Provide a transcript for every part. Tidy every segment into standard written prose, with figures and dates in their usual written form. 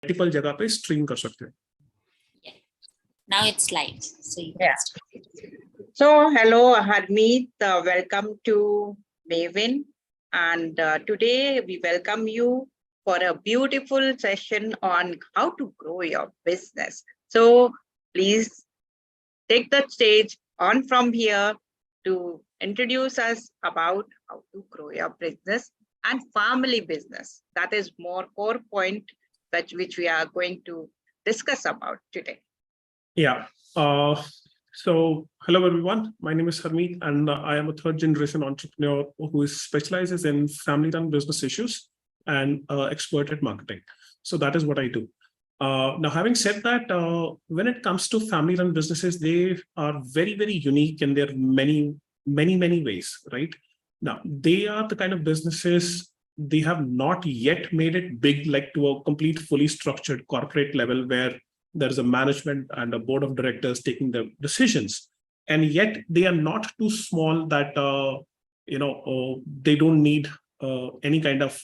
multiple जगह पे stream कर सकते हैं. Yeah. Now it's live. So you Yeah. So hello, Harmeet. Welcome to Maven. And today we welcome you for a beautiful session on how to grow your business. So please take the stage on from here to introduce us about how to grow your business and family business. That is more core point which we are going to discuss about today. Yeah. So hello everyone. My name is Harmeet, and I am a third generation entrepreneur who specializes in family-run business issues and expert at marketing. So that is what I do. Now, having said that, when it comes to family-run businesses, they are very, very unique in their many ways, right? Now, they are the kind of businesses, they have not yet made it big, like to a complete, fully structured corporate level where there's a management and a board of directors taking the decisions. And yet they are not too small that, they don't need any kind of,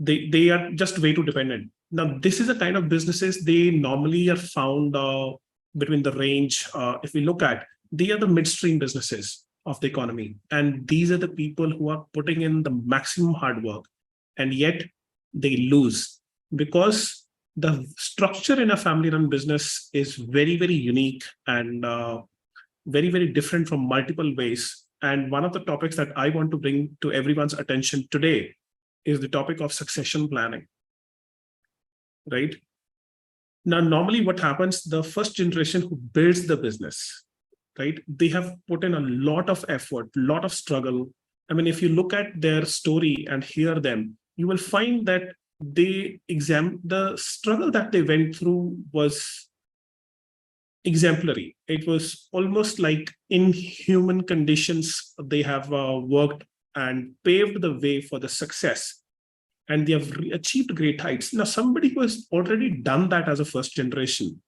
they are just way too dependent. Now, this is a kind of businesses, they normally are found between the range. If we look at, they are the midstream businesses of the economy. And these are the people who are putting in the maximum hard work, and yet they lose because the structure in a family-run business is very, very unique and very, very different from multiple ways. And one of the topics that I want to bring to everyone's attention today is the topic of succession planning, right? Now, normally what happens, the first generation who builds the business, right? They have put in a lot of effort, lot of struggle. I mean, if you look at their story and hear them, you will find that the struggle that they went through was exemplary. It was almost like inhuman conditions. They have worked and paved the way for the success, and they have achieved great heights. Now, somebody who has already done that as a first generation,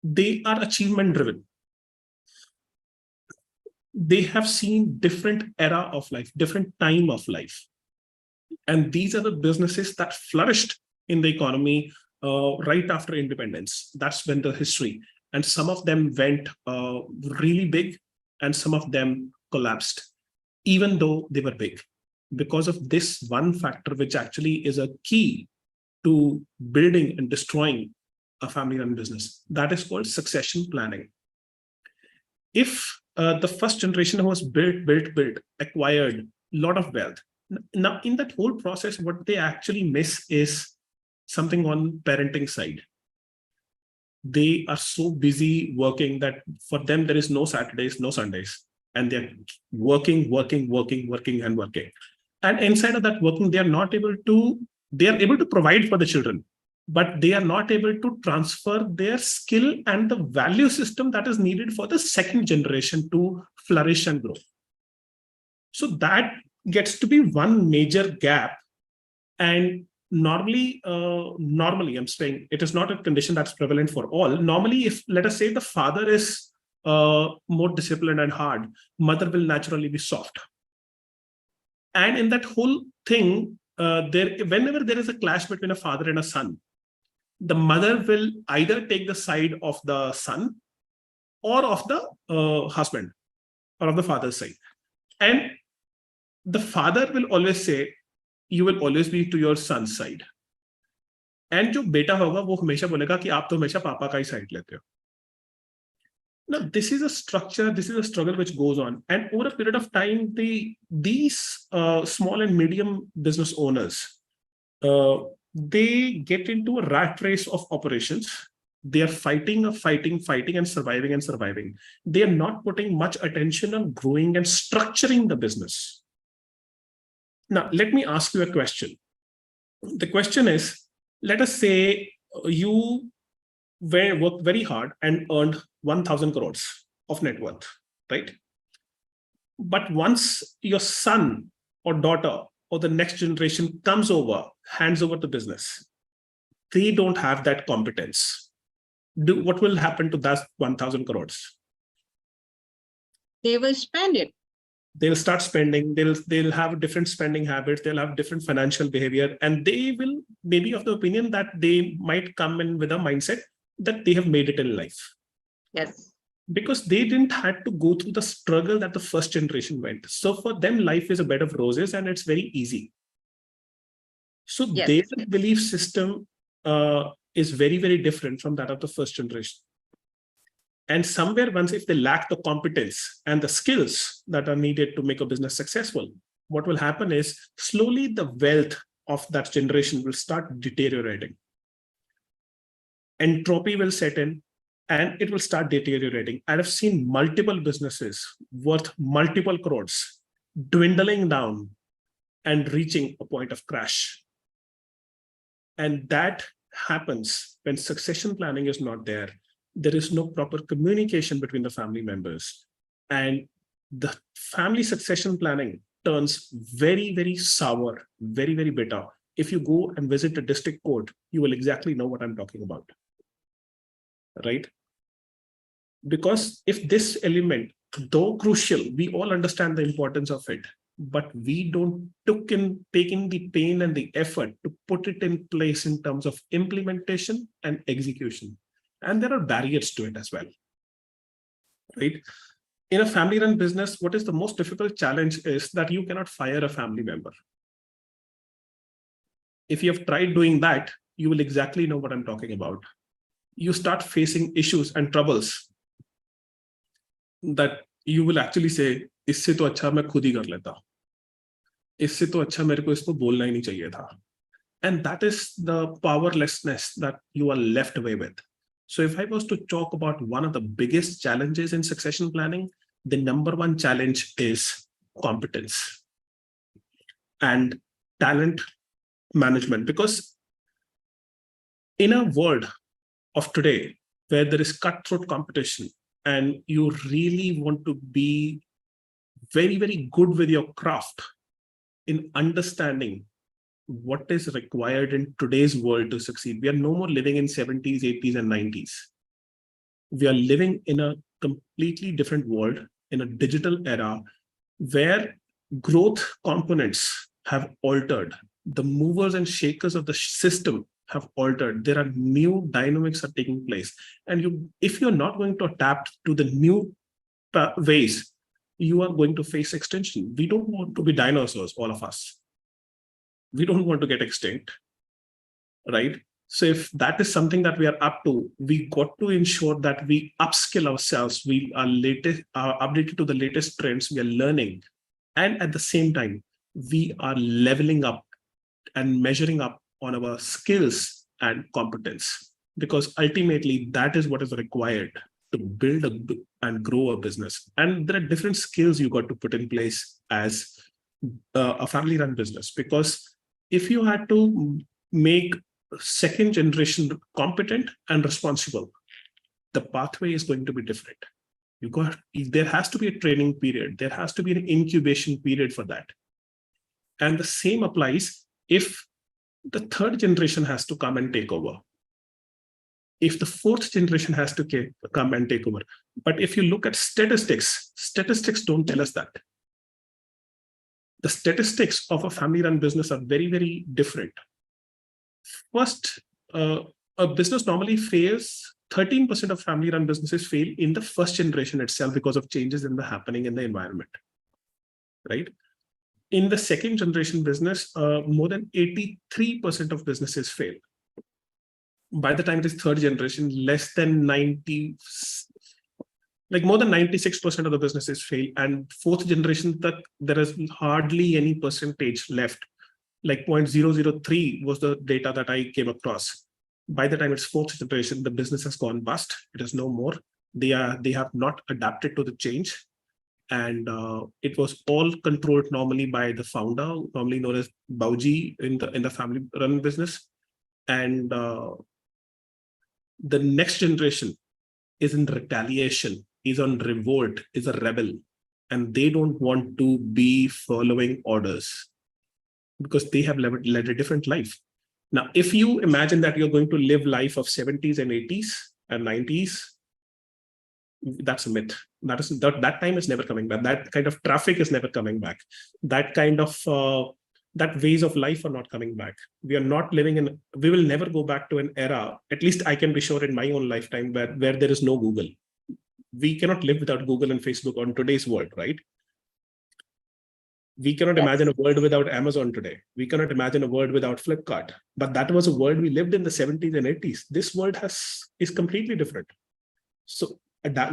they are achievement driven. They have seen different era of life, different time of life. And these are the businesses that flourished in the economy right after independence. That's when the history. And some of them went really big, and some of them collapsed, even though they were big, because of this one factor, which actually is a key to building and destroying a family-run business. That is called succession planning. If the first generation who was built, acquired a lot of wealth, now in that whole process, what they actually miss is something on parenting side. They are so busy working that for them, there is no Saturdays, no Sundays. And they're working. And inside of that working, they are able to provide for the children, but they are not able to transfer their skill and the value system that is needed for the second generation to flourish and grow. So that gets to be one major gap. And normally I'm saying it is not a condition that's prevalent for all. Normally, if let us say the father is more disciplined and hard, mother will naturally be soft. And in that whole thing, whenever there is a clash between a father and a son, the mother will either take the side of the son or of the husband or of the father's side. And the father will always say, you will always be to your son's side. And जो बेटा होगा वो हमेशा बोलेगा कि आप तो हमेशा पापा का ही साइड लेते हो. Now, this is a structure, this is a struggle which goes on. And over a period of time, these small and medium business owners, they get into a rat race of operations. They are fighting and surviving. They are not putting much attention on growing and structuring the business. Now, let me ask you a question. The question is, let us say you worked very hard and earned 1,000 crores of net worth, right? But once your son or daughter or the next generation comes over, hands over the business, they don't have that competence. What will happen to that 1,000 crores? They will spend it. they'll start spending, they'll have different spending habits, they'll have different financial behavior, and they will maybe of the opinion that they might come in with a mindset that they have made it in life. Yes. Because they didn't have to go through the struggle that the first generation went. So for them, life is a bed of roses and it's very easy. So Yes. their belief system is very, very different from that of the first generation. And somewhere once if they lack the competence and the skills that are needed to make a business successful, what will happen is slowly the wealth of that generation will start deteriorating. Entropy will set in and it will start deteriorating. I have seen multiple businesses worth multiple crores dwindling down and reaching a point of crash. And that happens when succession planning is not there. There is no proper communication between the family members. And the family succession planning turns very, very sour, very, very bitter. If you go and visit a district court, you will exactly know what I'm talking about. Right? Because if this element, though crucial, we all understand the importance of it, but we don't take in the pain and the effort to put it in place in terms of implementation and execution. And there are barriers to it as well. Right? In a family-run business, what is the most difficult challenge is that you cannot fire a family member. If you have tried doing that, you will exactly know what I'm talking about. You start facing issues and troubles that you will actually say, इससे तो अच्छा मैं खुद ही कर लेता, इससे तो अच्छा मेरे को इसको बोलना ही नहीं चाहिए था. And that is the powerlessness that you are left away with. So if I was to talk about one of the biggest challenges in succession planning, the number one challenge is competence and talent management. Because in a world of today, where there is cutthroat competition and you really want to be very, very good with your craft in understanding what is required in today's world to succeed. We are no more living in 70s, 80s, and 90s. We are living in a completely different world, in a digital era, where growth components have altered. The movers and shakers of the system have altered. There are new dynamics are taking place. And if you're not going to adapt to the new ways, you are going to face extinction. We don't want to be dinosaurs, all of us. We don't want to get extinct, right? So if that is something that we are up to, we got to ensure that we upskill ourselves. We are updated to the latest trends. We are learning. And at the same time, we are leveling up and measuring up on our skills and competence, because ultimately that is what is required to build and grow a business. And there are different skills you got to put in place as a family-run business, because if you had to make second generation competent and responsible, the pathway is going to be different. There has to be a training period. There has to be an incubation period for that. And the same applies if the third generation has to come and take over. If the fourth generation has to come and take over. But if you look at statistics don't tell us that. The statistics of a family-run business are very, very different. First, a business normally fails. 13% of family-run businesses fail in the first generation itself because of changes happening in the environment, right? In the second generation business, more than 83% of businesses fail. By the time it is third generation, more than 96% of the businesses fail. And fourth generation, there is hardly any percentage left. Like 0.003 was the data that I came across. By the time it's fourth generation, the business has gone bust. It is no more. They have not adapted to the change. And it was all controlled normally by the founder, normally known as Bauji in the family-run business. And the next generation is in retaliation, is on revolt, is a rebel, and they don't want to be following orders because they have led a different life. Now, if you imagine that you're going to live life of 70s and 80s and 90s, that's a myth. That time is never coming back. That kind of traffic is never coming back. That kind of that ways of life are not coming back. We are not living in. We will never go back to an era. At least I can be sure in my own lifetime where there is no Google. We cannot live without Google and Facebook on today's world, right? We cannot imagine a world without Amazon today. We cannot imagine a world without Flipkart. But that was a world we lived in the 70s and 80s. This world is completely different. So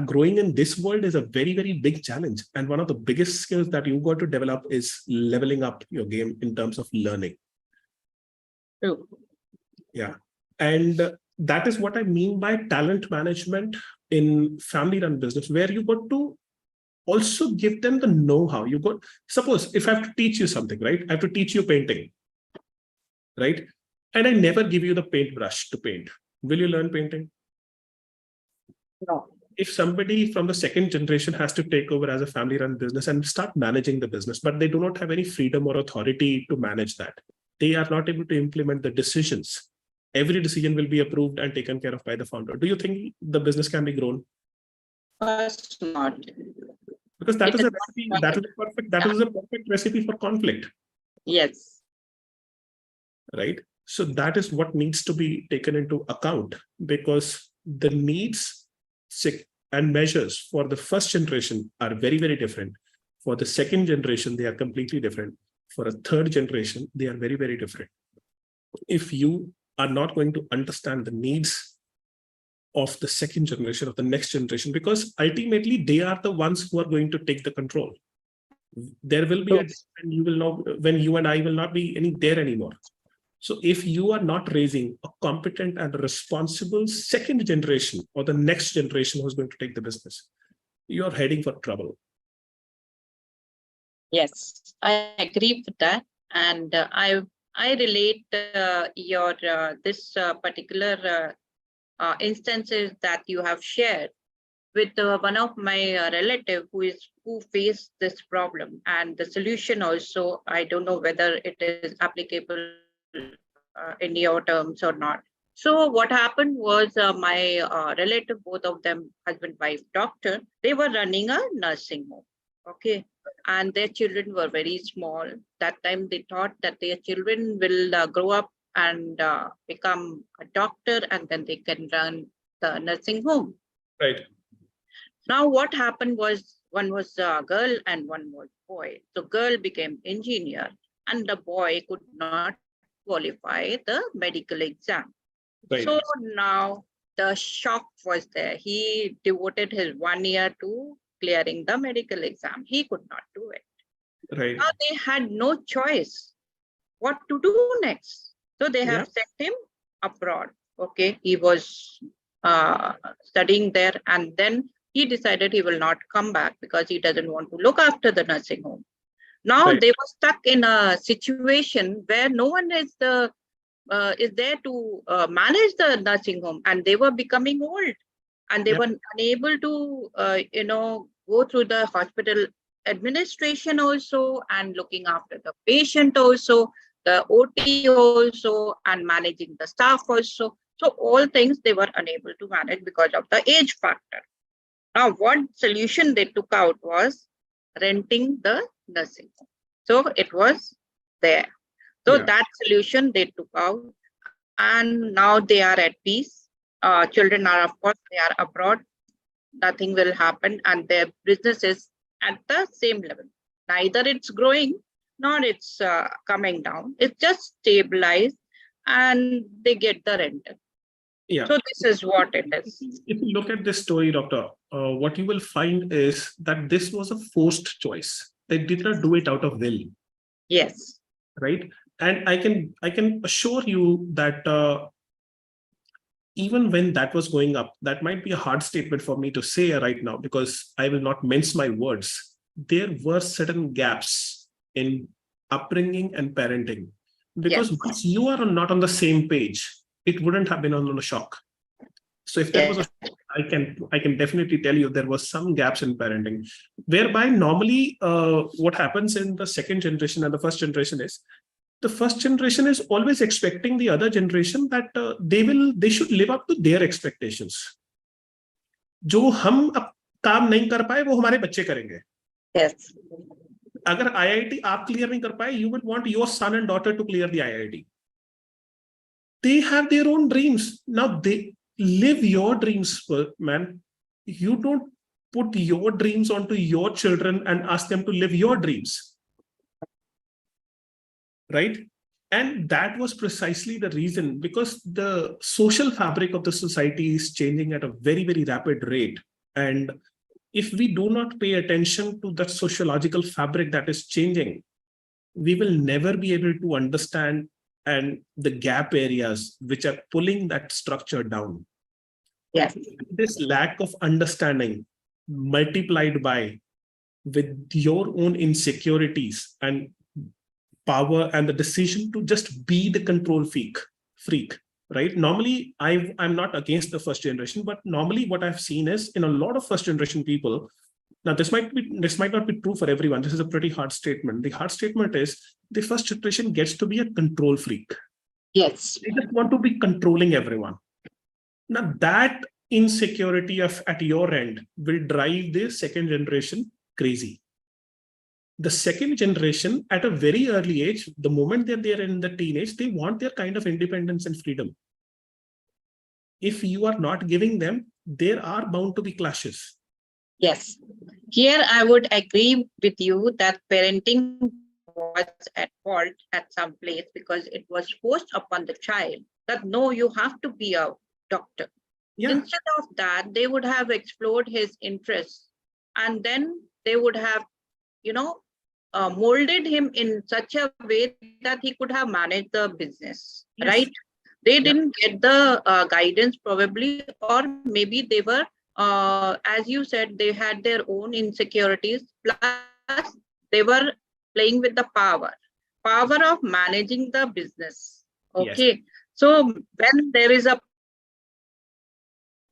growing in this world is a very, very big challenge. And one of the biggest skills that you got to develop is leveling up your game in terms of learning. True. Yeah. And that is what I mean by talent management in family-run business, where you got to also give them the know-how. You got, suppose if I have to teach you something, right? I have to teach you painting, right? And I never give you the paintbrush to paint. Will you learn painting? No. If somebody from the second generation has to take over as a family-run business and start managing the business, but they do not have any freedom or authority to manage that, they are not able to implement the decisions. Every decision will be approved and taken care of by the founder. Do you think the business can be grown? First, not. Because that It is is a not recipe, possible. that is a perfect recipe for conflict, Yes. right? So that is what needs to be taken into account, because the needs and measures for the first generation are very, very different. For the second generation, they are completely different. For a third generation, they are very, very different. If you are not going to understand the needs of the second generation, of the next generation, because ultimately they are the ones who are going to take the control. There will be a time when you will know, when you and I will not be there anymore. So if you are not raising a competent and responsible second generation or the next generation who's going to take the business, you're heading for trouble. Yes, I agree with that. And I relate your this particular instances that you have shared with one of my relative who faced this problem, and the solution also, I don't know whether it is applicable in your terms or not. So what happened was my relative, both of them, husband, wife, doctor, they were running a nursing home. Okay. And their children were very small. That time they thought that their children will grow up and become a doctor, and then they can run the nursing home. Right. Now what happened was, one was a girl and one was boy. So girl became engineer and the boy could not qualify the medical exam. Right. So now the shock was there. He devoted his 1 year to clearing the medical exam. He could not do it. Right. Now they had no choice what to do next. So they have sent him abroad. Okay, he was studying there, and then he decided he will not come back because he doesn't want to look after the nursing home. Now they were stuck in a situation where no one is there to manage the nursing home, and they were becoming old, and they were unable to go through the hospital administration also, and looking after the patient also, the OT also, and managing the staff also. So all things they were unable to manage because of the age factor. Now what solution they took out was renting the nursing home. So it was there. So that solution they took out, and now they are at peace. Children are, of course, they are abroad. Nothing will happen, and their business is at the same level. Neither it's growing nor it's coming down. It's just stabilized, and they get the rental. Yeah. So this is what it is. If you look at this story, doctor, what you will find is that this was a forced choice. They did not do it out of will. Yes. Right. And I can assure you that even when that was going up, that might be a hard statement for me to say right now, because I will not mince my words. There were certain gaps in upbringing and parenting, because once you are not on the same page, it wouldn't have been on a shock. So if there was a shock, I can definitely tell you there was some gaps in parenting, whereby normally what happens in the second generation and the first generation is, the first generation is always expecting the other generation that they should live up to their expectations. जो हम काम नहीं कर पाए वो हमारे बच्चे करेंगे. Yes. अगर IIT आप क्लियर नहीं कर पाए, you will want your son and daughter to clear the IIT. They have their own dreams. Now they live your dreams, man. You don't put your dreams onto your children and ask them to live your dreams. Right? And that was precisely the reason, because the social fabric of the society is changing at a very, very rapid rate. And if we do not pay attention to that sociological fabric that is changing, we will never be able to understand and the gap areas which are pulling that structure down. Yes. This lack of understanding multiplied by with your own insecurities and power and the decision to just be the control freak, right? Normally, I'm not against the first generation, but normally what I've seen is in a lot of first generation people. Now, this might not be true for everyone. This is a pretty hard statement. The hard statement is the first generation gets to be a control freak. Yes. They just want to be controlling everyone. Now, that insecurity at your end will drive the second generation crazy. The second generation, at a very early age, the moment that they're in the teenage, they want their kind of independence and freedom. If you are not giving them, there are bound to be clashes. Yes. Here I would agree with you that parenting was at fault at some place because it was forced upon the child that no, you have to be a doctor. Yeah. Instead of that, they would have explored his interests, and then they would have, molded him in such a way that he could have managed the business, Yes. right? They didn't get the guidance probably, or maybe they were, as you said, they had their own insecurities, plus they were playing with the power of managing the business. Okay. Yes. So when there is a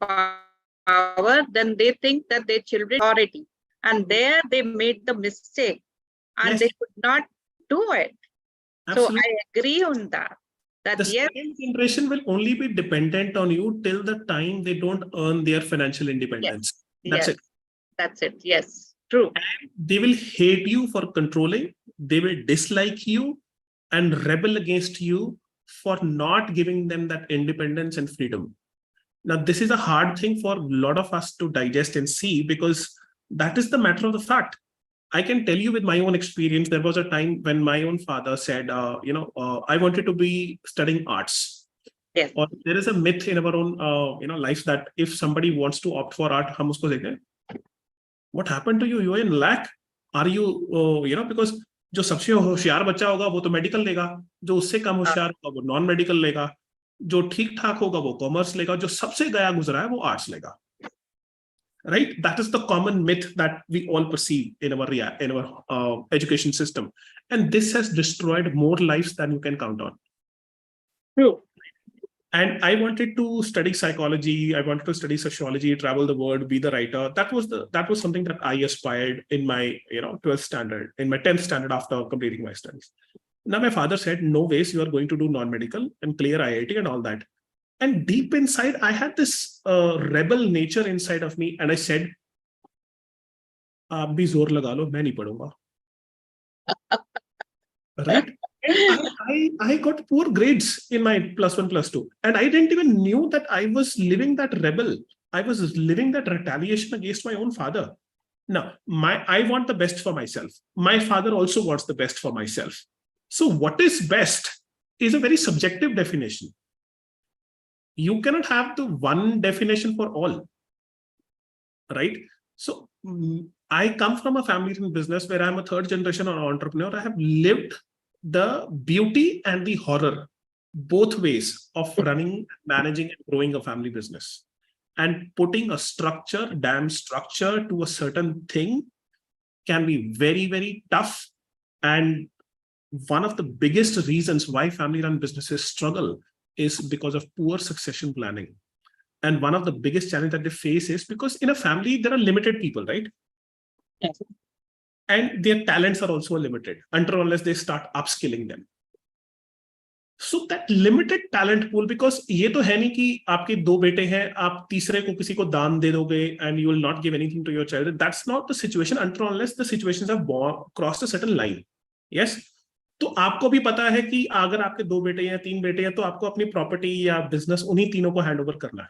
power, then they think that their children authority, and there they made the mistake and Yes. they could not do it. Absolutely. So I agree on that. That the yes, second generation will only be dependent on you till the time they don't earn their financial independence. That's it. That's it. Yes, true. And they will hate you for controlling. They will dislike you and rebel against you for not giving them that independence and freedom. Now, this is a hard thing for a lot of us to digest and see, because that is the matter of the fact. I can tell you with my own experience, there was a time when my own father said, I wanted to be studying arts. Yes. Or there is a myth in our own, life that if somebody wants to opt for art, hum usko dekhe. What happened to you? You are in lack. Are you, because जो सबसे होशियार बच्चा होगा वो तो medical लेगा, जो उससे कम होशियार होगा वो नॉन मेडिकल लेगा, जो ठीक ठाक होगा वो कॉमर्स लेगा, जो सबसे गया गुजरा है वो आर्ट्स लेगा. Right? That is the common myth that we all perceive in our education system. And this has destroyed more lives than you can count on. True. And I wanted to study psychology. I wanted to study sociology, travel the world, be the writer. That was something that I aspired in my 12th standard, in my 10th standard after completing my studies. Now my father said, no ways, you are going to do non-medical and clear IIT and all that. And deep inside, I had this rebel nature inside of me. And I said, आप भी जोर लगा लो, मैं नहीं पढ़ूंगा. Right? I got poor grades in my +1, +2. And I didn't even knew that I was living that rebel. I was living that retaliation against my own father. Now, I want the best for myself. My father also wants the best for myself. So what is best is a very subjective definition. You cannot have the one definition for all, right? So I come from a family in business where I'm a third generation entrepreneur. I have lived the beauty and the horror, both ways of running, managing, and growing a family business. And putting a damn structure to a certain thing can be very, very tough. And one of the biggest reasons why family-run businesses struggle is because of poor succession planning. And one of the biggest challenges that they face is because in a family, there are limited people, right? Yes. And their talents are also limited until unless they start upskilling them. So that limited talent pool, because ये तो है नहीं कि आपके 2 बेटे हैं, आप तीसरे को किसी को दान दे दोगे and you will not give anything to your child. That's not the situation until unless the situations have crossed a certain line. Yes. तो आपको भी पता है कि अगर आपके 2 बेटे या 3 बेटे हैं तो आपको अपनी प्रॉपर्टी या बिजनेस उन्हीं तीनों को हैंड ओवर करना है,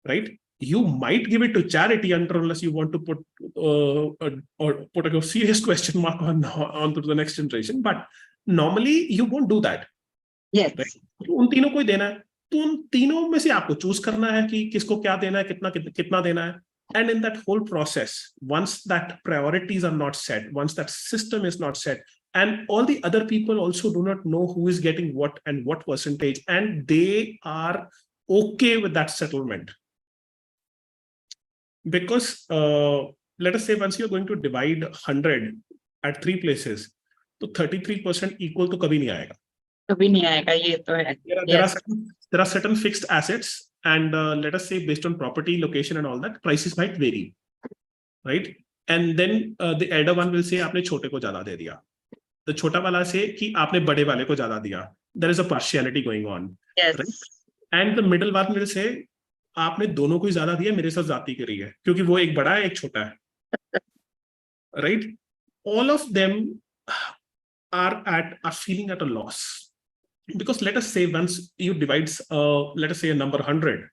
right? You might give it to charity until unless you want to put a serious question mark on to the next generation. But normally you won't do that. Yes. Right? तो उन तीनों को ही देना है, तो उन तीनों में से आपको चूज करना है कि किसको क्या देना है, कितना देना है. And in that whole process, once that priorities are not set, once that system is not set, and all the other people also do not know who is getting what and what percentage, and they are okay with that settlement. Because let us say once you're going to divide 100 at 3 places, तो 33% equal तो कभी नहीं आएगा. कभी नहीं आएगा, ये तो है. There are certain fixed assets, and let us say based on property, location, and all that, prices might vary, right? And then the elder one will say आपने छोटे को ज्यादा दे दिया. The छोटा वाला से कि आपने बड़े वाले को ज्यादा दिया. There is a partiality going on. Yes. Right? And the middle one will say आपने दोनों को ही ज्यादा दिया, मेरे साथ जाती करी है, क्योंकि वो एक बड़ा है एक छोटा है, right? All of them are feeling at a loss, because let us say once you divide let us say a number 100,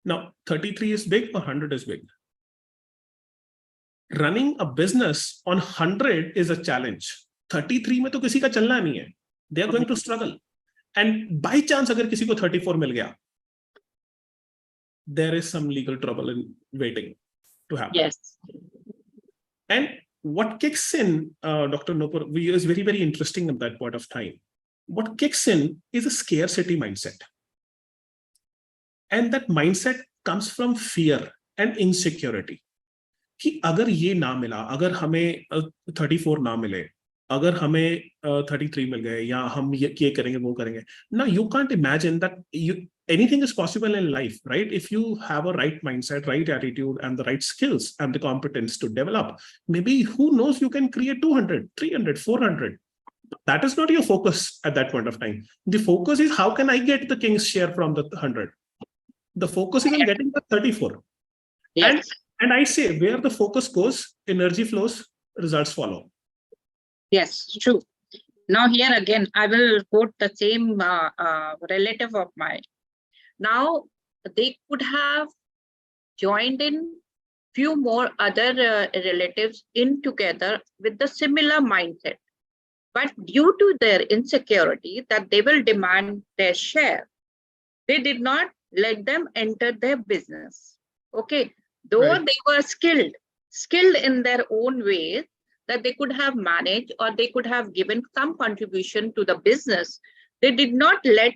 now 33 is big or 100 is big. Running a business on 100 is a challenge. 33 में तो किसी का चलना नहीं है, they are going to struggle. And by chance अगर किसी को 34 मिल गया, there is some legal trouble in waiting to happen. Yes. And what kicks in, Dr. Nopur, is very, very interesting at that point of time. What kicks in is a scarcity mindset. And that mindset comes from fear and insecurity. कि अगर ये ना मिला, अगर हमें 34 ना मिले, अगर हमें 33 मिल गए, या हम ये करेंगे वो करेंगे. Now you can't imagine that anything is possible in life, right? If you have a right mindset, right attitude, and the right skills and the competence to develop, maybe who knows, you can create 200, 300, 400. That is not your focus at that point of time. The focus is how can I get the king's share from the 100? The focus is on getting the 34. Yes. And I say where the focus goes, energy flows, results follow. Yes, true. Now here again, I will quote the same relative of mine. Now they could have joined in few more other relatives in together with the similar mindset. But due to their insecurity that they will demand their share, they did not let them enter their business. Okay, though Right. they were skilled in their own ways, that they could have managed or they could have given some contribution to the business, they did not let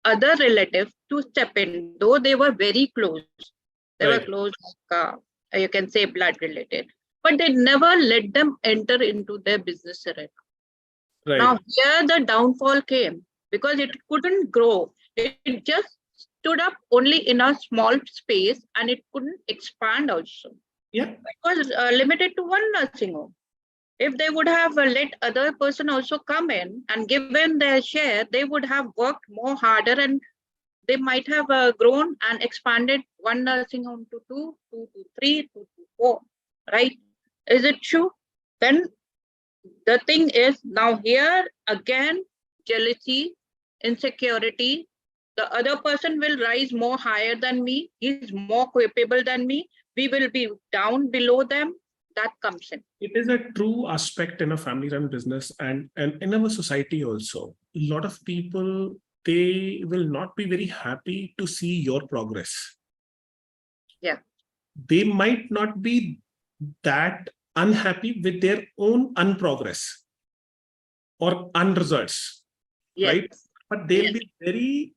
other relatives to step in, though they were very close. They were Right. close, you can say blood related, but they never let them enter into their business arena. Right. Now here the downfall came because it couldn't grow. It just stood up only in a small space and it couldn't expand also. Yeah. It was limited to one nursing home. If they would have let other person also come in and given their share, they would have worked more harder and they might have grown and expanded one nursing home to 2, 2 to 3, 2 to 4, right? Is it true? Then the thing is now here again, jealousy, insecurity, the other person will rise more higher than me, he's more capable than me, we will be down below them. That comes in. It is a true aspect in a family-run business and in our society also. A lot of people, they will not be very happy to see your progress. Yeah. They might not be that unhappy with their own unprogress or unresults, Yes. right? But they'll Yes. be very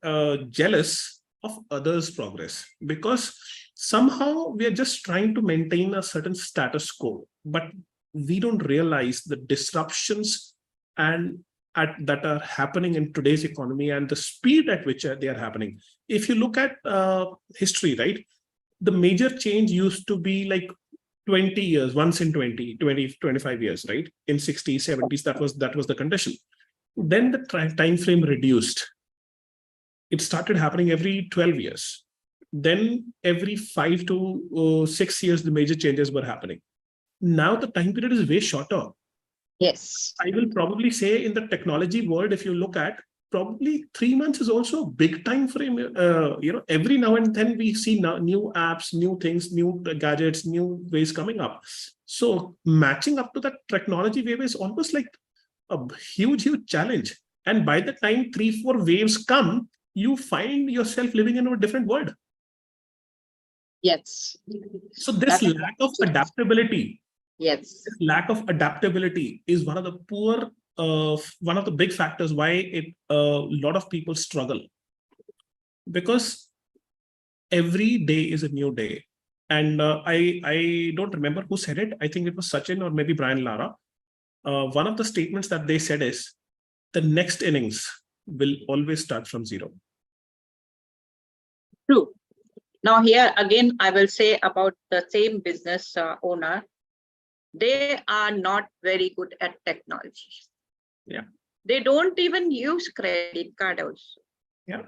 jealous of others' progress, because somehow we are just trying to maintain a certain status quo, but we don't realize the disruptions that are happening in today's economy and the speed at which they are happening. If you look at history, right, the major change used to be like 20 years, once in 20, 25 years, right? In 60s, 70s, that was the condition. Then the time frame reduced. It started happening every 12 years. Then every 5 to 6 years, the major changes were happening. Now the time period is way shorter. Yes. I will probably say in the technology world, if you look at, probably 3 months is also a big time frame. Every now and then we see new apps, new things, new gadgets, new ways coming up. So matching up to that technology wave is almost like a huge challenge. And by the time 3-4 waves come, you find yourself living in a different world. Yes. So this lack of adaptability, Yes. lack of adaptability is one of the big factors why a lot of people struggle, because every day is a new day. And I don't remember who said it. I think it was Sachin or maybe Brian Lara. One of the statements that they said is, the next innings will always start from zero. True. Now here again, I will say about the same business owner. They are not very good at technology. Yeah. They don't even use credit card also. Yeah.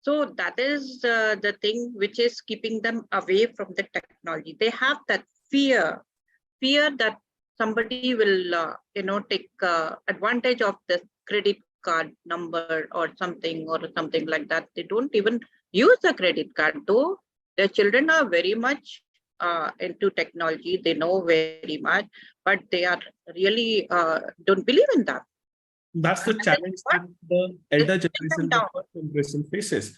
So that is the thing which is keeping them away from the technology. They have that fear that somebody will, take advantage of the credit card number or something like that. They don't even use the credit card, though their children are very much into technology. They know very much, but they are really don't believe in that. That's the challenge that the elder generation, the first generation faces.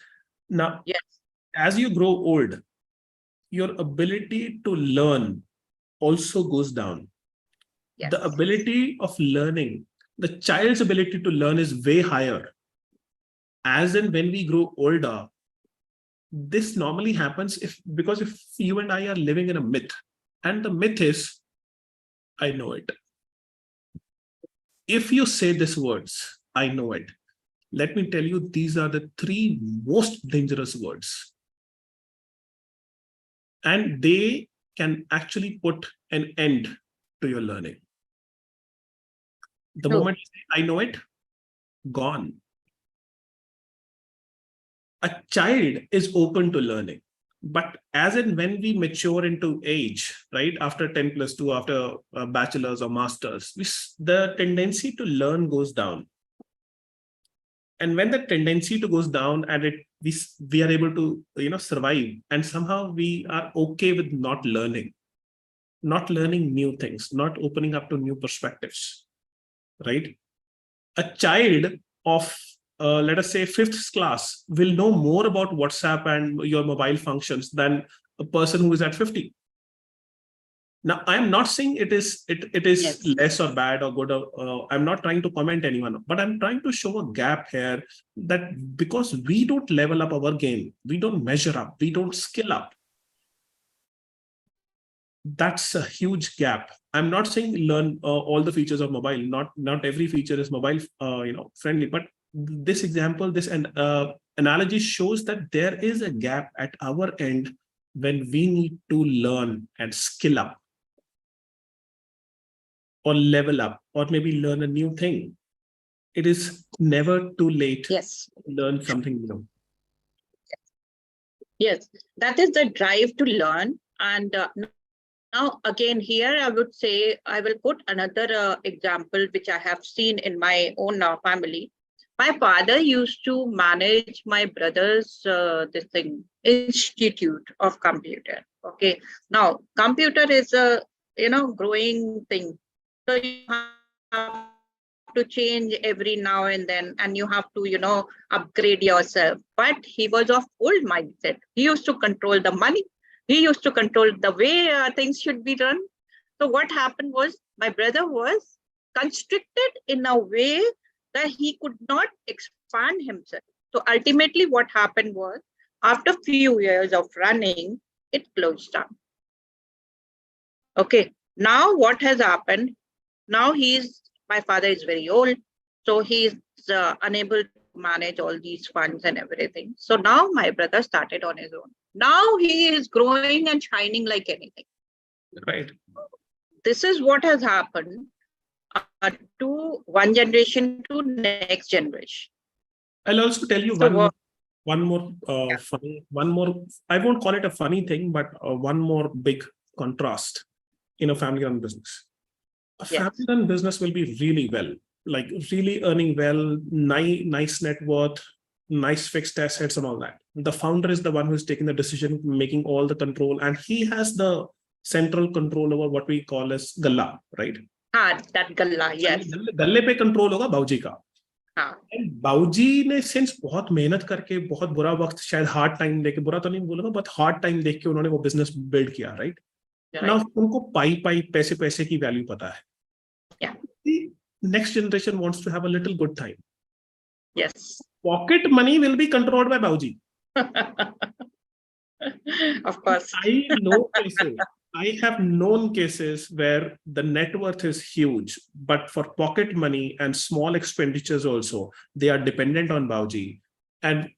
Now, yes, as you grow old, your ability to learn also goes down. yes. The ability of learning, the child's ability to learn is way higher. As in when we grow older, this normally happens because if you and I are living in a myth, and the myth is, I know it. If you say these words, I know it. Let me tell you, these are the 3 most dangerous words. And they can actually put an end to your learning. The moment you say, I know it, gone. A child is open to learning. But as in when we mature into age, right, after 10+2, after bachelor's or master's, the tendency to learn goes down. And when the tendency to goes down and we are able to survive, and somehow we are okay with not learning new things, not opening up to new perspectives, right? A child of let us say 5th class will know more about WhatsApp and your mobile functions than a person who is at 50. Now, I am not saying it is Yes. less or bad or good. I'm not trying to comment anyone, but I'm trying to show a gap here, that because we don't level up our game, we don't measure up, we don't skill up. That's a huge gap. I'm not saying learn all the features of mobile. Not every feature is mobile friendly, but this example, this analogy shows that there is a gap at our end when we need to learn and skill up, or level up, or maybe learn a new thing. It is never too late Yes. to learn something new. Yes, that is the drive to learn. And now again, here I would say, I will put another example which I have seen in my own family. My father used to manage my brother's institute of computer. Okay, now computer is a growing thing, so you have to change every now and then, and you have to upgrade yourself. But he was of old mindset. He used to control the money. He used to control the way things should be done. So what happened was, my brother was constricted in a way that he could not expand himself. So ultimately what happened was, after few years of running, it closed down. Okay, now what has happened? Now my father is very old, so he's unable to manage all these funds and everything. So now my brother started on his own. Now he is growing and shining like anything. Right. This is what has happened. to one generation to next generation. I'll also tell you So one more funny, one more, I won't call it a funny thing, but one more big contrast in a family run business. A Yes. family run business will be really well, like really earning well, nice net worth, nice fixed assets and all that. The founder is the one who's taking the decision, making all the control, and he has the central control over what we call as galla, right? that galla, yes. गल्ले पे control होगा बाऊजी का. हाँ. बाऊजी ने since बहुत मेहनत करके, बहुत बुरा वक्त, शायद हार्ड टाइम देके, बुरा तो नहीं बोलूंगा, बट हार्ड टाइम देख के उन्होंने वो बिजनेस बिल्ड किया, राइट? ना उनको पाई पैसे पैसे की वैल्यू पता है. Next generation wants to have a little good time. Yes. Pocket money will be controlled by बाऊजी. Of course. I have known cases where the net worth is huge, but for pocket money and small expenditures also, they are dependent on Bauji. And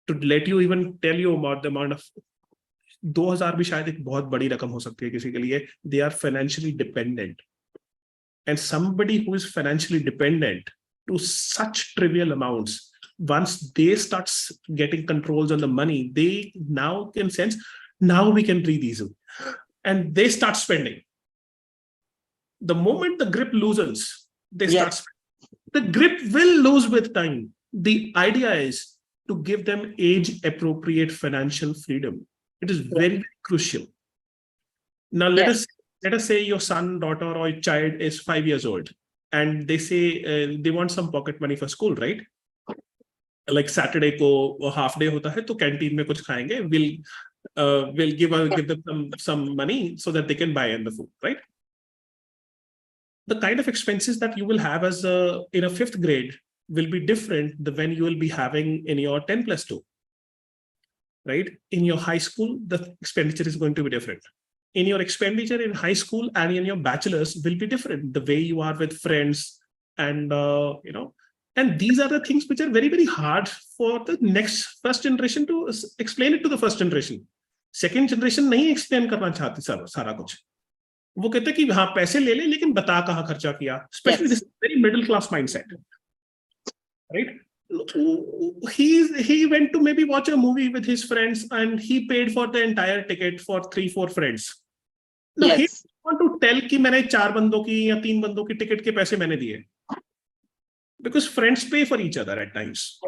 to let you even tell you about the amount of 2000 भी शायद एक बहुत बड़ी रकम हो सकती है किसी के लिए. They are financially dependent. And somebody who is financially dependent to such trivial amounts, once they start getting controls on the money, they now can sense, now we can breathe easy. And they start spending. The moment the grip loosens, they start spending. The grip will lose with time. The idea is to give them age-appropriate financial freedom. It is very, very crucial. Now, let us say your son, daughter, or child is 5 years old, and they say they want some pocket money for school, right? Like Saturday ko half day hota hai, to canteen mein kuch khayenge. We'll give them some money so that they can buy in the food, right? The kind of expenses that you will have as in a 5th grade will be different than when you will be having in your 10+2, right? In your high school, the expenditure is going to be different. In your expenditure in high school and in your bachelor's will be different. The way you are with friends and, and these are the things which are very, very hard for the first generation to explain it to the first generation. Second generation नहीं explain करना चाहती सारा कुछ. वो कहते कि हाँ पैसे ले ले लेकिन बता कहाँ खर्चा किया. Especially this very middle class mindset, right? He went to maybe watch a movie with his friends and he paid for the entire ticket for 3-4 friends. No, he want to tell कि मैंने 4 बंदों की या 3 बंदों की ticket के पैसे मैंने दिए. Because friends pay for each other at times.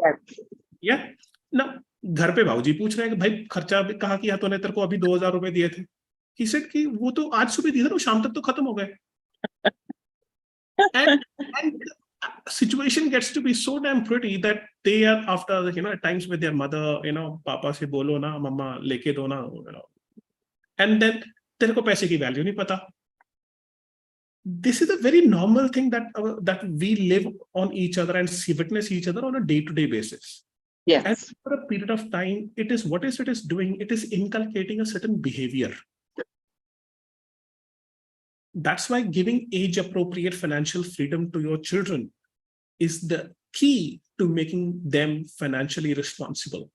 Yeah. Now, घर पे भाऊजी पूछ रहे हैं कि भाई खर्चा कहाँ किया तूने, तेरे को अभी 2000 रुपए दिए थे. He said कि वो तो आज सुबह दिए थे, वो शाम तक तो खत्म हो गए. And situation gets to be so damn pretty that they are after, at times with their mother, पापा से बोलो ना, मम्मा लेके दो ना, and then तेरे को पैसे की वैल्यू नहीं पता. This is a very normal thing that we live on each other and witness each other on a day-to-day basis. Yes. And for a period of time, it is doing? It is inculcating a certain behavior. That's why giving age-appropriate financial freedom to your children is the key to making them financially responsible.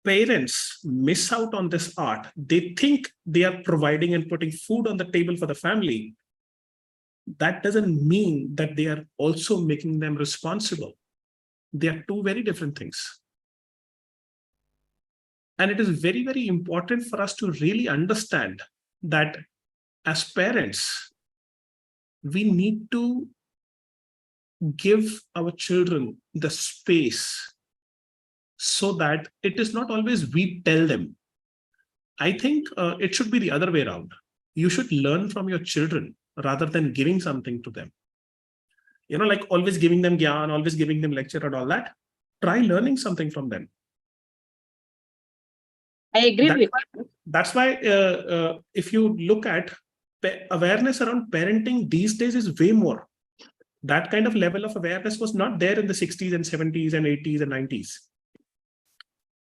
Parents miss out on this art. They think they are providing and putting food on the table for the family. That doesn't mean that they are also making them responsible. They are two very different things. And it is very, very important for us to really understand that as parents, we need to give our children the space so that it is not always we tell them. I think it should be the other way around. You should learn from your children rather than giving something to them. Like always giving them gyan, always giving them lecture and all that. Try learning something from them. I agree with you. That's why if you look at awareness around parenting these days is way more. That kind of level of awareness was not there in the 60s and 70s and 80s and 90s.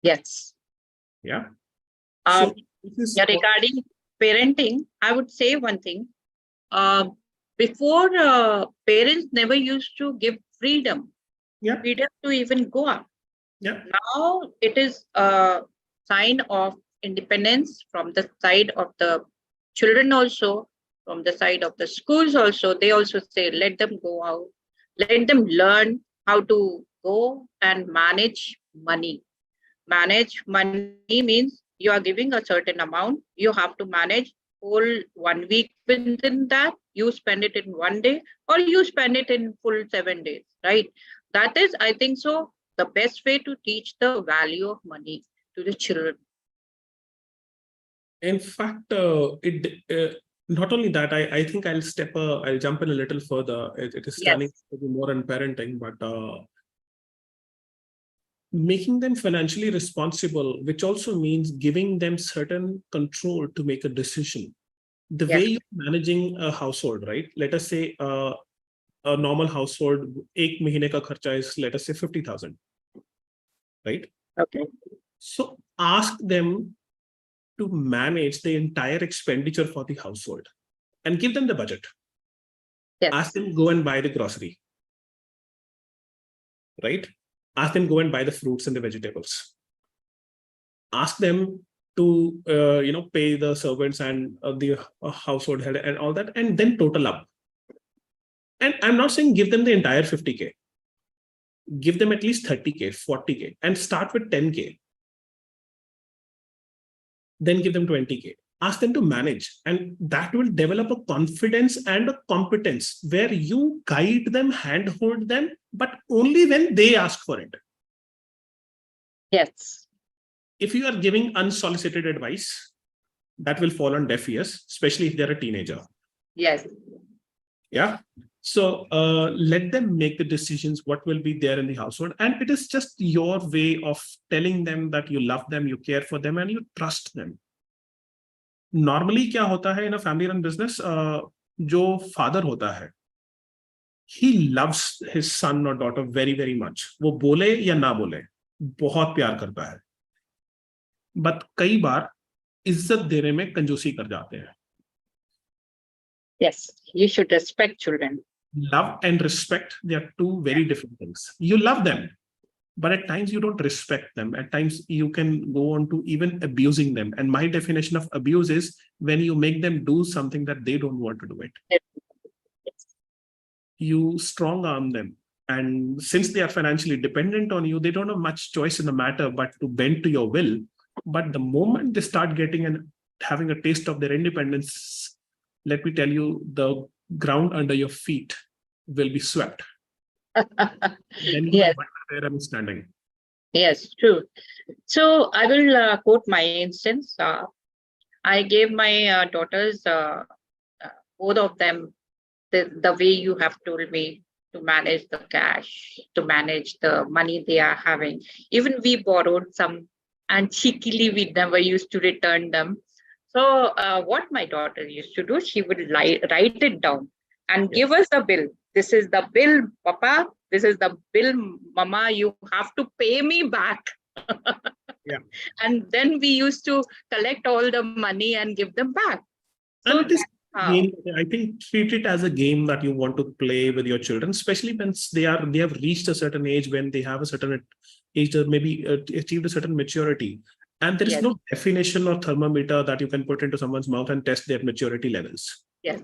Yes. Yeah. Regarding parenting, I would say one thing. Before, parents never used to give freedom. Yeah. Freedom to even go out. Yeah. Now it is a sign of independence from the side of the children also. from the side of the schools also, they also say, let them go out, let them learn how to go and manage money. Manage money means you are giving a certain amount, you have to manage whole 1 week within that, you spend it in 1 day, or you spend it in full 7 days, right? That is, I think so, the best way to teach the value of money to the children. In fact, not only that, I think I'll jump in a little further. It is turning Yes. to be more on parenting, but making them financially responsible, which also means giving them certain control to make a decision. The Yes. way you're managing a household, right? Let us say a normal household, ek mahine ka kharcha is, let us say 50,000, right? Okay. So ask them to manage the entire expenditure for the household and give them the budget. Yes. Ask them go and buy the grocery, right? Ask them go and buy the fruits and the vegetables. Ask them to pay the servants and the household head and all that, and then total up. And I'm not saying give them the entire 50K. Give them at least 30K, 40K, and start with 10K. Then give them 20K. Ask them to manage, and that will develop a confidence and a competence where you guide them, handhold them, but only when they ask for it. Yes. If you are giving unsolicited advice, that will fall on deaf ears, especially if they're a teenager. Yes. Yeah. So let them make the decisions, what will be there in the household. And it is just your way of telling them that you love them, you care for them, and you trust them. Normally, क्या होता है in a family run business, जो father होता है, he loves his son or daughter very, very much. वो बोले या ना बोले, बहुत प्यार करता है. But कई बार इज्जत देने में कंजूसी कर जाते हैं. Yes, you should respect children. Love and respect, they are two very different things. You love them, but at times you don't respect them. At times you can go on to even abusing them. And my definition of abuse is when you make them do something that they don't want to do it. Yes. You strong arm them. And since they are financially dependent on you, they don't have much choice in the matter but to bend to your will. But the moment they start getting and having a taste of their independence, let me tell you, the ground under your feet will be swept. Then you Yes. know where I'm standing. Yes, true. So I will quote my instance. I gave my daughters, both of them, the way you have told me to manage the cash, to manage the money they are having. Even we borrowed some, and cheekily we never used to return them. So what my daughter used to do, she would write it down and give us a bill. This is the bill, Papa. This is the bill, Mama. You have to pay me back. Yeah. And then we used to collect all the money and give them back. So And it is game, I think treat it as a game that you want to play with your children, especially when they have reached a certain age, when they have a certain age, maybe achieved a certain maturity. And there is no definition or thermometer that you can put into someone's mouth and test their maturity levels. Yes.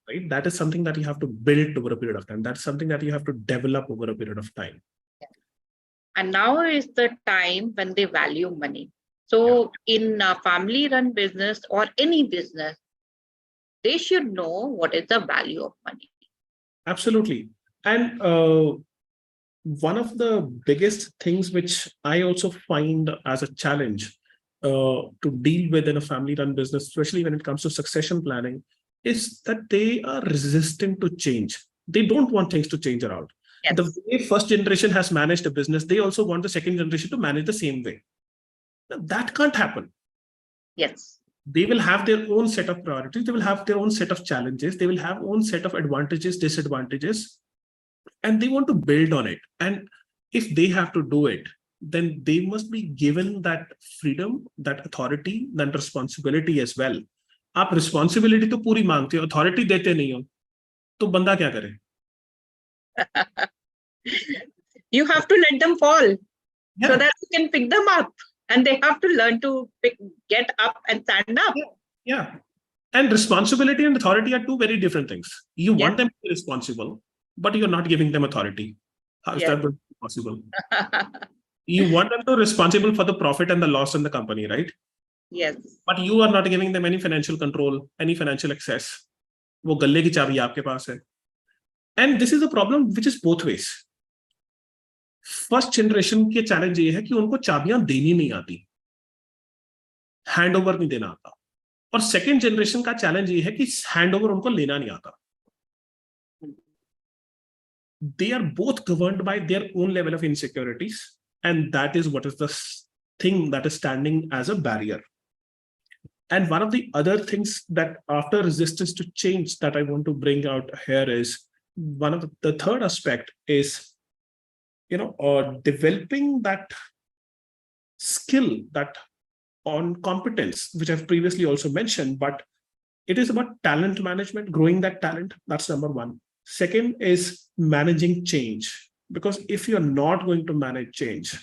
Right? That is something that you have to build over a period of time. That's something that you have to develop over a period of time. And now is the time when they value money. So in a family-run business or any business, they should know what is the value of money. Absolutely. And one of the biggest things which I also find as a challenge to deal with in a family-run business, especially when it comes to succession planning, is that they are resistant to change. They don't want things to change around. Yes. The way first generation has managed a business, they also want the second generation to manage the same way. Now, that can't happen. Yes. They will have their own set of priorities. They will have their own set of challenges. They will have own set of advantages, disadvantages, and they want to build on it. And if they have to do it, then they must be given that freedom, that authority, that responsibility as well. आप responsibility तो पूरी मांगते हो, authority देते नहीं हो, तो बंदा क्या करे? You have to let them fall so that you can pick them up, and they have to learn to get up and stand up. Yeah. And responsibility and authority are two very different things. You Yeah. want them to be responsible, but you're not giving them authority. How is Yes. that possible? You want them to be responsible for the profit and the loss in the company, right? Yes. But you are not giving them any financial control, any financial access. वो गल्ले की चाबी आपके पास है. And this is a problem which is both ways. First generation के challenge ये है कि उनको चाबियां देनी नहीं आती, हैंड ओवर नहीं देना आता. और सेकंड जनरेशन का चैलेंज ये है कि हैंड ओवर उनको लेना नहीं आता. They are both governed by their own level of insecurities, and that is what is the thing that is standing as a barrier. And one of the other things that after resistance to change that I want to bring out here is one of the third aspect is, developing that skill, that on competence, which I've previously also mentioned, but it is about talent management, growing that talent. That's number one. Second is managing change, because if you're not going to manage change,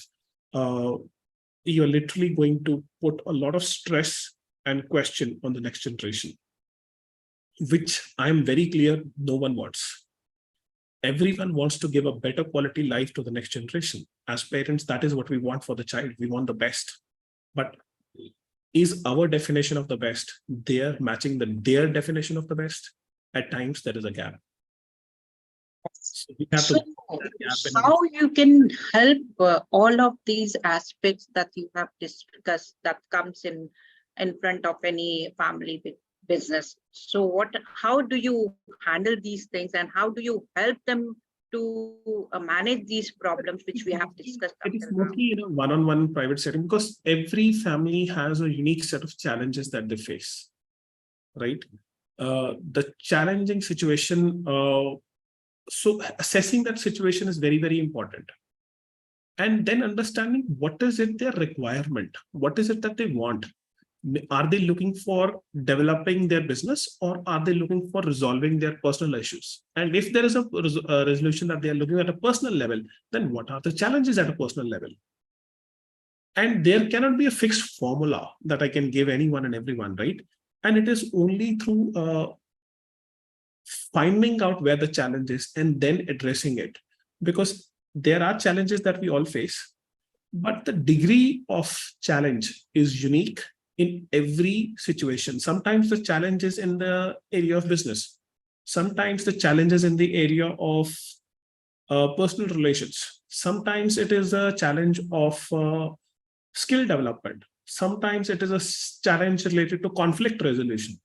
you're literally going to put a lot of stress and question on the next generation, which I'm very clear no one wants. Everyone wants to give a better quality life to the next generation. As parents, that is what we want for the child. We want the best. But is our definition of the best there matching their definition of the best? At times, there is a gap. So we have to how you can help all of these aspects that you have discussed that comes in front of any family business. So how do you handle these things, and how do you help them to manage these problems which we have discussed? It is mostly in a one-on-one private setting, because every family has a unique set of challenges that they face, right? The challenging situation, so assessing that situation is very, very important. And then understanding what is it their requirement, what is it that they want. Are they looking for developing their business, or are they looking for resolving their personal issues? And if there is a resolution that they are looking at a personal level, then what are the challenges at a personal level? And there cannot be a fixed formula that I can give anyone and everyone, right? And it is only through finding out where the challenge is and then addressing it, because there are challenges that we all face, but the degree of challenge is unique in every situation. Sometimes the challenge is in the area of business. Sometimes the challenge is in the area of personal relations. Sometimes it is a challenge of skill development. Sometimes it is a challenge related to conflict resolution.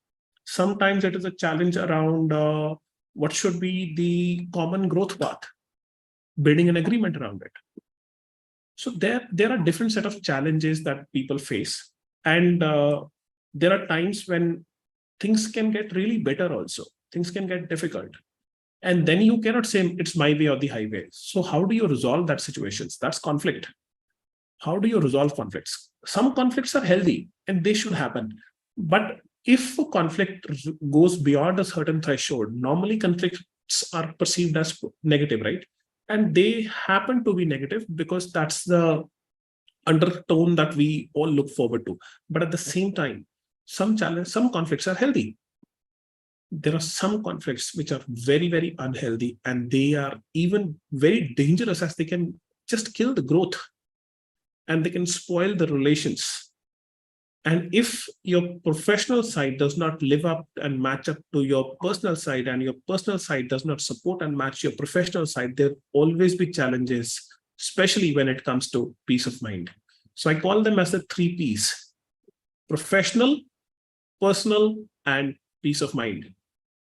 Sometimes it is a challenge around what should be the common growth path, building an agreement around it. So there are different set of challenges that people face. And there are times when things can get really better also. Things can get difficult. And then you cannot say it's my way or the highway. So how do you resolve that situations? That's conflict. How do you resolve conflicts? Some conflicts are healthy and they should happen. But if a conflict goes beyond a certain threshold, normally conflicts are perceived as negative, right? And they happen to be negative because that's the undertone that we all look forward to. But at the same time, some conflicts are healthy. There are some conflicts which are very, very unhealthy, and they are even very dangerous, as they can just kill the growth and they can spoil the relations. And if your professional side does not live up and match up to your personal side, and your personal side does not support and match your professional side, there will always be challenges, especially when it comes to peace of mind. So I call them as the 3 Ps: professional, personal, and peace of mind.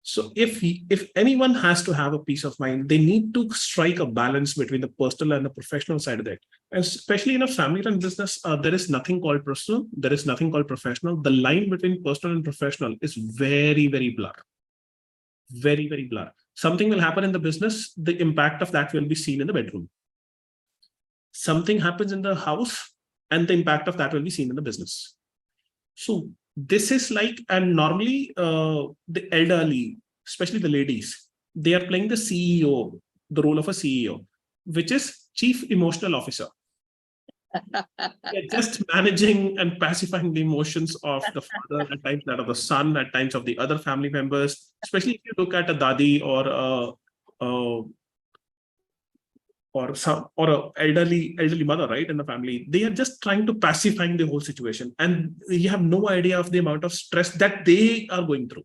So if anyone has to have a peace of mind, they need to strike a balance between the personal and the professional side of it. And especially in a family-run business, there is nothing called personal. There is nothing called professional. The line between personal and professional is very, very blur. Very, very blur. Something will happen in the business. The impact of that will be seen in the bedroom. Something happens in the house, and the impact of that will be seen in the business. So this is like, and normally the elderly, especially the ladies, they are playing the CEO, the role of a CEO, which is Chief Emotional Officer. just managing and pacifying the emotions of the father, at times that of the son, at times of the other family members. Especially if you look at a dadi or a elderly mother, right, in the family, they are just trying to pacifying the whole situation, and you have no idea of the amount of stress that they are going through,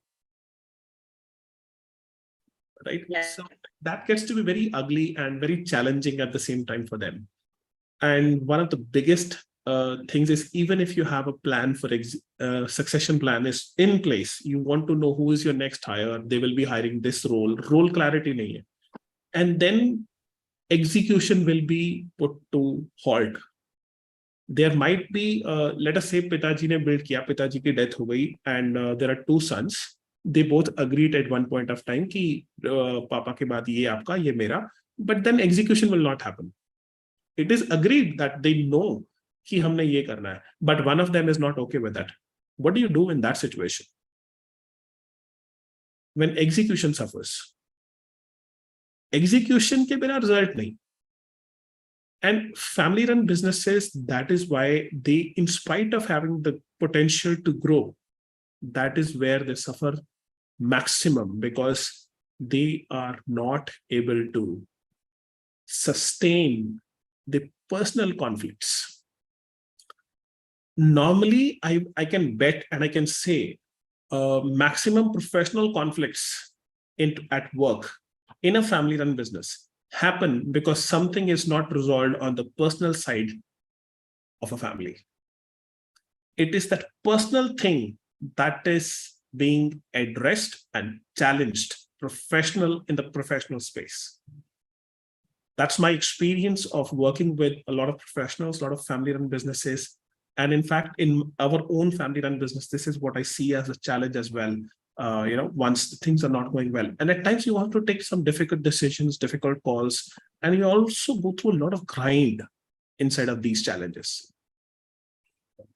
right? Yeah. So that gets to be very ugly and very challenging at the same time for them. And one of the biggest things is, even if you have a plan for succession plan is in place, you want to know who is your next hire, they will be hiring this role clarity nahi hai. And then execution will be put to halt. There might be, let us say, Pitaji ne build kiya, Pitaji ki death ho gayi, and there are two sons. They both agreed at one point of time ki Papa ke baad ye aapka, ye mera, but then execution will not happen. It is agreed that they know कि हमने ये करना है, but one of them is not okay with that. What do you do in that situation? When execution suffers, execution के बिना result नहीं. And family run businesses, that is why they, in spite of having the potential to grow, that is where they suffer maximum, because they are not able to sustain the personal conflicts. Normally, I can bet and I can say maximum professional conflicts at work in a family-run business happen because something is not resolved on the personal side of a family. It is that personal thing that is being addressed and challenged in the professional space. That's my experience of working with a lot of professionals, a lot of family-run businesses. And in fact, in our own family-run business, this is what I see as a challenge as well. Once things are not going well. And at times you have to take some difficult decisions, difficult calls, and you also go through a lot of grind inside of these challenges.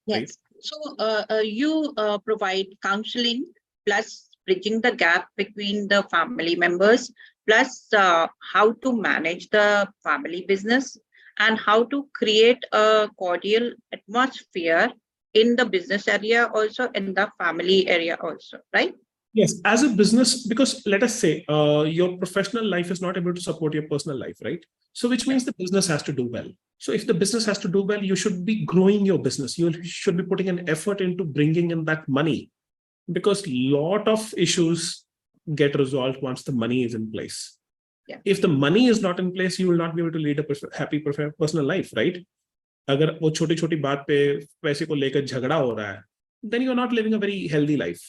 Yes. Right? So you provide counseling plus bridging the gap between the family members, plus how to manage the family business and how to create a cordial atmosphere in the business area, also in the family area also, right? Yes, as a business, because let us say your professional life is not able to support your personal life, right? So which means the business has to do well. So if the business has to do well, you should be growing your business. You should be putting an effort into bringing in that money, because a lot of issues get resolved once the money is in place. Yeah. If the money is not in place, you will not be able to lead a happy personal life, right? अगर वो छोटी-छोटी बात पे पैसे को लेकर झगड़ा हो रहा है, then you are not living a very healthy life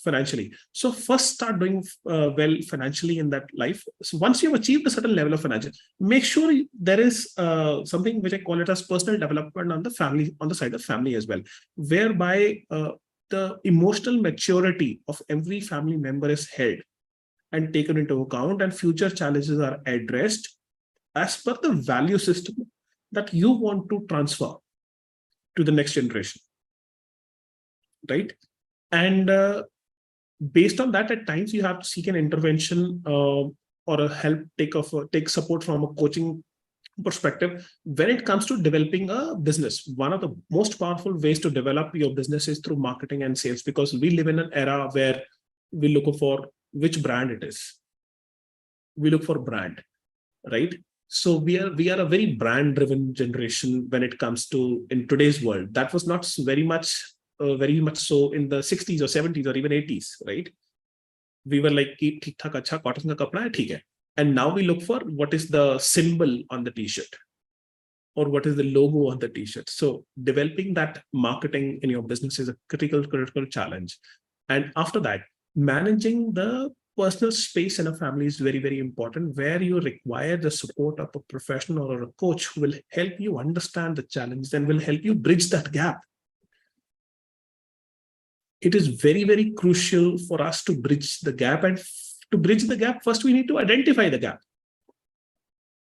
financially. So first start doing well financially in that life. So once you've achieved a certain level of financial, make sure there is something which I call it as personal development on the side of family as well, whereby the emotional maturity of every family member is held and taken into account, and future challenges are addressed as per the value system that you want to transfer to the next generation, right? And based on that, at times you have to seek an intervention or a help, take support from a coaching perspective when it comes to developing a business. One of the most powerful ways to develop your business is through marketing and sales, because we live in an era where we look for which brand it is. We look for brand, right? So we are a very brand driven generation when it comes to in today's world. That was not very much so in the 60s or 70s or even 80s, right? We were like, "Theek thak acha cotton ka kapda hai, theek hai." And now we look for what is the symbol on the t-shirt or what is the logo on the t-shirt. So developing that marketing in your business is a critical challenge. And after that, managing the personal space in a family is very, very important, where you require the support of a professional or a coach who will help you understand the challenge and will help you bridge that gap. It is very, very crucial for us to bridge the gap. And to bridge the gap, first we need to identify the gap.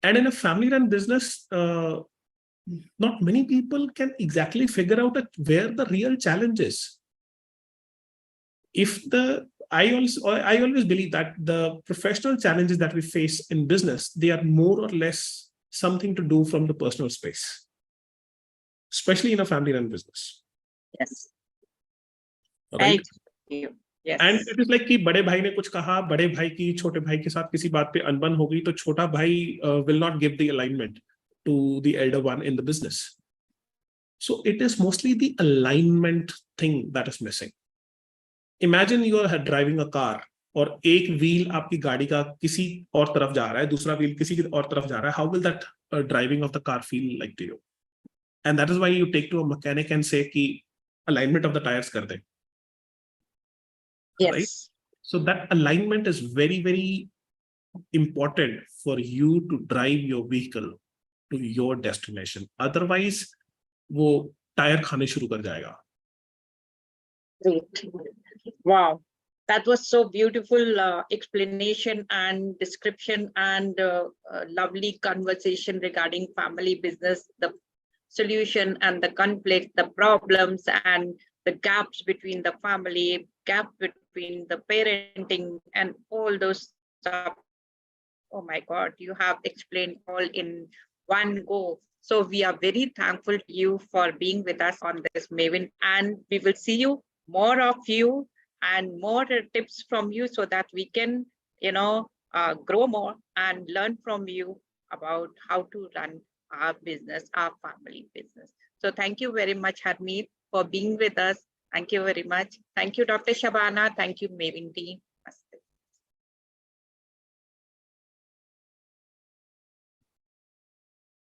And in a family-run business, not many people can exactly figure out where the real challenge is. I always believe that the professional challenges that we face in business, they are more or less something to do from the personal space. especially in a family-run business. Yes. Right? Yes. And it is like कि बड़े भाई ने कुछ कहा, बड़े भाई की छोटे भाई के साथ किसी बात पे अनबन हो गई, तो छोटा भाई will not give the alignment to the elder one in the business. So it is mostly the alignment thing that is missing. Imagine you are driving a car और एक व्हील आपकी गाड़ी का किसी और तरफ जा रहा है, दूसरा व्हील किसी की और तरफ जा रहा है. How will that driving of the car feel like to you? And that is why you take to a mechanic and say कि alignment of the tires कर दे. Yes. Right? So that alignment is very, very important for you to drive your vehicle to your destination. Otherwise, वो tyre खाने शुरू कर जाएगा. Great. Wow. That was so beautiful explanation and description and lovely conversation regarding family business, the solution and the conflict, the problems and the gaps between the family, gap between the parenting and all those stuff. Oh my God, you have explained all in one go. So we are very thankful to you for being with us on this, Maven, and we will see you more of you and more tips from you so that we can, grow more and learn from you about how to run our business, our family business. So thank you very much, Harmeet, for being with us. Thank you very much. Thank you, Dr. Shabana. Thank you, Maven team.